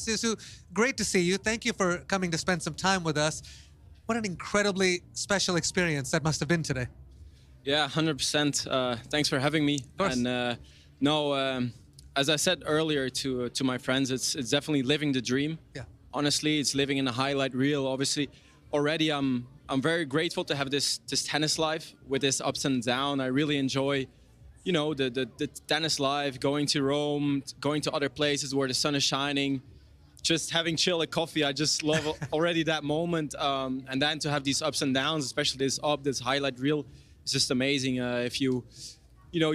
Zizou, great to see you. Thank you for coming to spend some time with us. What an incredibly special experience that must have been today. Yeah, 100%. Thanks for having me. Of course. And no, as I said earlier to my friends, it's definitely living the dream. Yeah. Honestly, it's living in a highlight reel. Obviously, already I'm very grateful to have this tennis life with this ups and downs. I really enjoy, you know, the tennis life, going to Rome, going to other places where the sun is shining, just having chill at coffee. I just love already that moment. And then to have these ups and downs, especially this highlight reel, it's just amazing. If you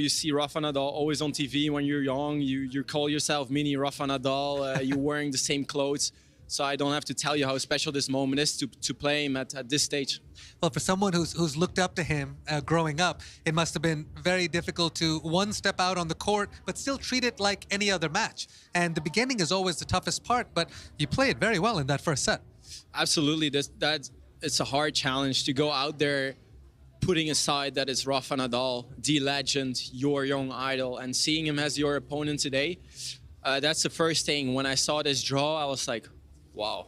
see Rafa Nadal always on TV when you're young, you call yourself mini Rafa Nadal, you're wearing the same clothes. So I don't have to tell you how special this moment is to play him at this stage. Well, for someone who's looked up to him growing up, it must have been very difficult to, one, step out on the court, but still treat it like any other match. And the beginning is always the toughest part, but you played very well in that first set. Absolutely. It's a hard challenge to go out there, putting aside that it's Rafa Nadal, the legend, your young idol, and seeing him as your opponent today. That's the first thing. When I saw this draw, I was like, wow,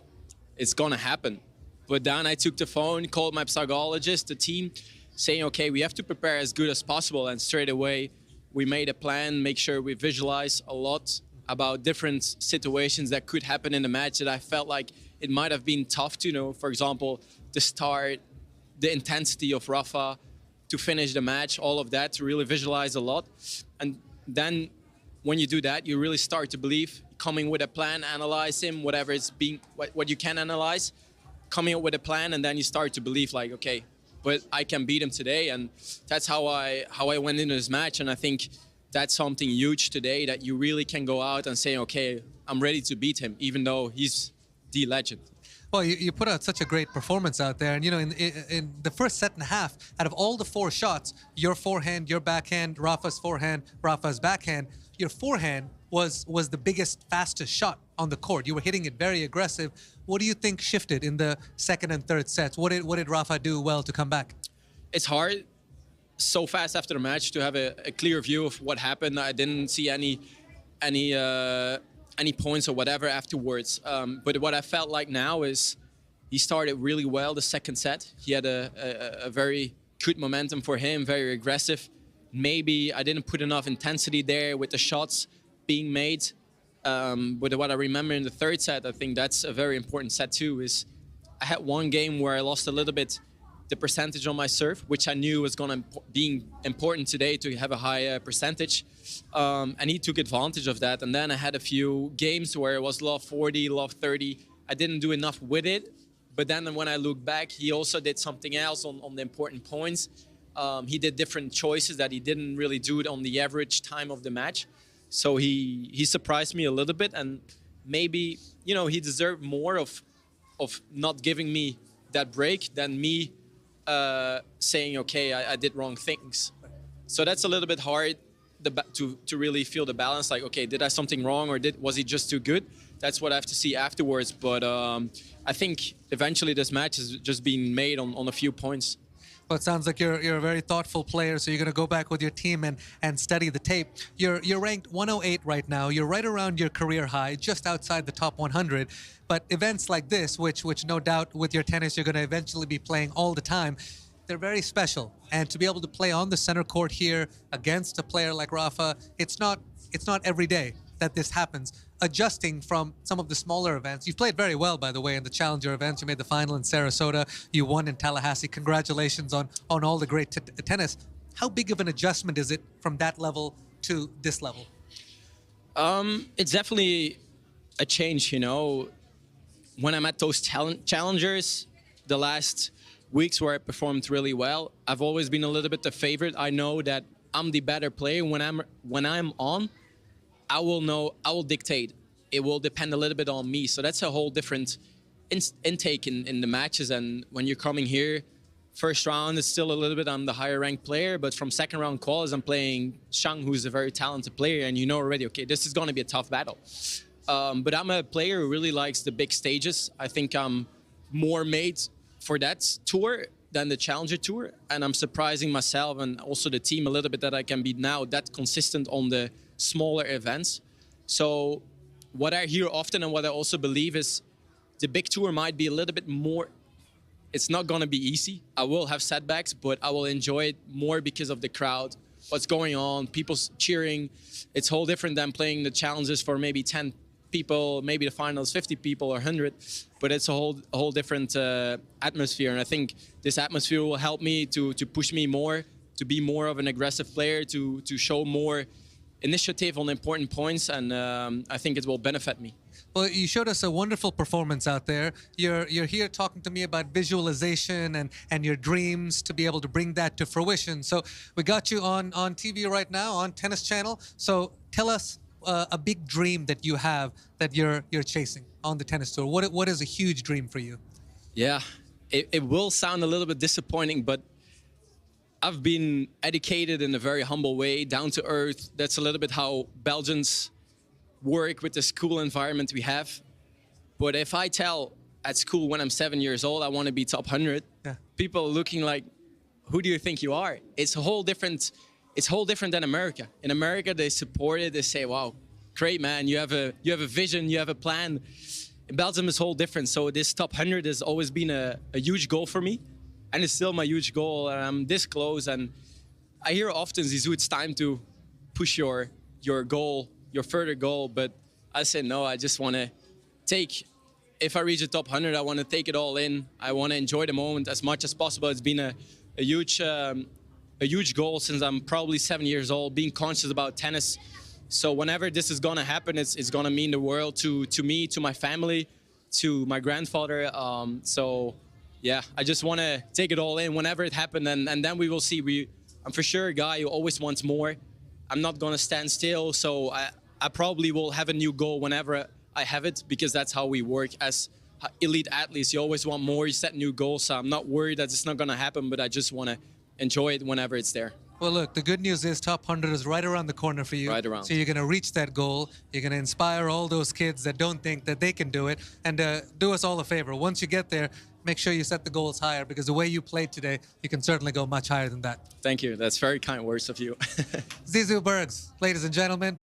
it's gonna happen. But then I took the phone, called my psychologist, the team, saying, okay, we have to prepare as good as possible. And straight away, we made a plan, make sure we visualize a lot about different situations that could happen in the match that I felt like it might have been tough to know. For example, the start, the intensity of Rafa, to finish the match, all of that, to really visualize a lot. And then when you do that, you really start to believe, coming with a plan, analyze him, whatever it's being, what you can analyze, coming up with a plan, and then you start to believe like, okay, but I can beat him today. And that's how I went into this match. And I think that's something huge today, that you really can go out and say, okay, I'm ready to beat him, even though he's the legend. Well, you put out such a great performance out there. And, you know, in the first set and a half, out of all the 4 shots, your forehand, your backhand, Rafa's forehand, Rafa's backhand, your forehand was the biggest, fastest shot on the court. You were hitting it very aggressive. What do you think shifted in the second and third sets? What did Rafa do well to come back? It's hard so fast after the match to have a clear view of what happened. I didn't see any points or whatever afterwards. But what I felt like now is he started really well the second set. He had a very good momentum for him, very aggressive. Maybe I didn't put enough intensity there with the shots being made. But what I remember in the third set, I think that's a very important set too, is I had one game where I lost a little bit the percentage on my serve, which I knew was going to be important today to have a high percentage. And he took advantage of that. And then I had a few games where it was love 40, love 30. I didn't do enough with it. But then when I look back, he also did something else on the important points. He did different choices that he didn't really do it on the average time of the match. So he surprised me a little bit, and maybe, you know, he deserved more of not giving me that break than me saying, okay, I did wrong things. So that's a little bit hard to really feel the balance. Like, okay, did I something wrong, or was he just too good? That's what I have to see afterwards. But I think eventually this match is just being made on a few points. Well, it sounds like you're a very thoughtful player, so you're going to go back with your team and study the tape. You're ranked 108 right now. You're right around your career high, just outside the top 100. But events like this, which no doubt with your tennis you're going to eventually be playing all the time, they're very special. And to be able to play on the center court here against a player like Rafa, it's not every day that this happens. Adjusting from some of the smaller events. You've played very well, by the way, in the Challenger events. You made the final in Sarasota. You won in Tallahassee. Congratulations on all the great tennis. How big of an adjustment is it from that level to this level? It's definitely a change, you know. When I'm at those challengers, the last weeks where I performed really well, I've always been a little bit the favorite. I know that I'm the better player. When I'm on, I will dictate. It will depend a little bit on me. So that's a whole different intake in the matches. And when you're coming here, first round is still a little bit, I'm the higher ranked player, but from second round quals, I'm playing Shang, who's a very talented player, and you know already, okay, this is going to be a tough battle. But I'm a player who really likes the big stages. I think I'm more made for that tour than the Challenger Tour, and I'm surprising myself and also the team a little bit that I can be now that consistent on the smaller events. So what I hear often and what I also believe is the big tour might be a little bit more. It's not going to be easy. I will have setbacks, but I will enjoy it more because of the crowd, what's going on, people cheering. It's whole different than playing the challenges for maybe 10 people, maybe the finals 50 people or 100, but it's a whole different atmosphere. And I think this atmosphere will help me to push me more, to be more of an aggressive player, to show more initiative on important points, and I think it will benefit me. Well, you showed us a wonderful performance out there. You're here talking to me about visualization and your dreams to be able to bring that to fruition. So we got you on TV right now on Tennis Channel. So tell us a big dream that you have that you're chasing on the tennis tour. What is a huge dream for you? Yeah, it will sound a little bit disappointing, but I've been educated in a very humble way, down to earth. That's a little bit how Belgians work with the school environment we have. But if I tell at school when I'm 7 years old, I want to be top 100, Yeah. people are looking like, who do you think you are? It's whole different than America. In America, they support it. They say, wow, great, man. You have a vision, you have a plan. In Belgium, it's whole different. So this top 100 has always been a huge goal for me. And it's still my huge goal. And I'm this close. And I hear often, Zizou, it's time to push your goal, your further goal. But I said, no, I just want to if I reach the top 100, I want to take it all in. I want to enjoy the moment as much as possible. It's been a huge goal since I'm probably 7 years old, being conscious about tennis. So whenever this is going to happen, it's going to mean the world to me, to my family, to my grandfather. So yeah, I just want to take it all in whenever it happens, and then we will see. I'm for sure a guy who always wants more. I'm not going to stand still, so I probably will have a new goal whenever I have it, because that's how we work as elite athletes. You always want more, you set new goals, so I'm not worried that it's not going to happen, but I just want to enjoy it whenever it's there. Well, look, the good news is top 100 is right around the corner for you. Right around. So you're going to reach that goal. You're going to inspire all those kids that don't think that they can do it. And do us all a favor. Once you get there, make sure you set the goals higher, because the way you played today, you can certainly go much higher than that. Thank you. That's very kind words of you. Zizou Bergs, ladies and gentlemen.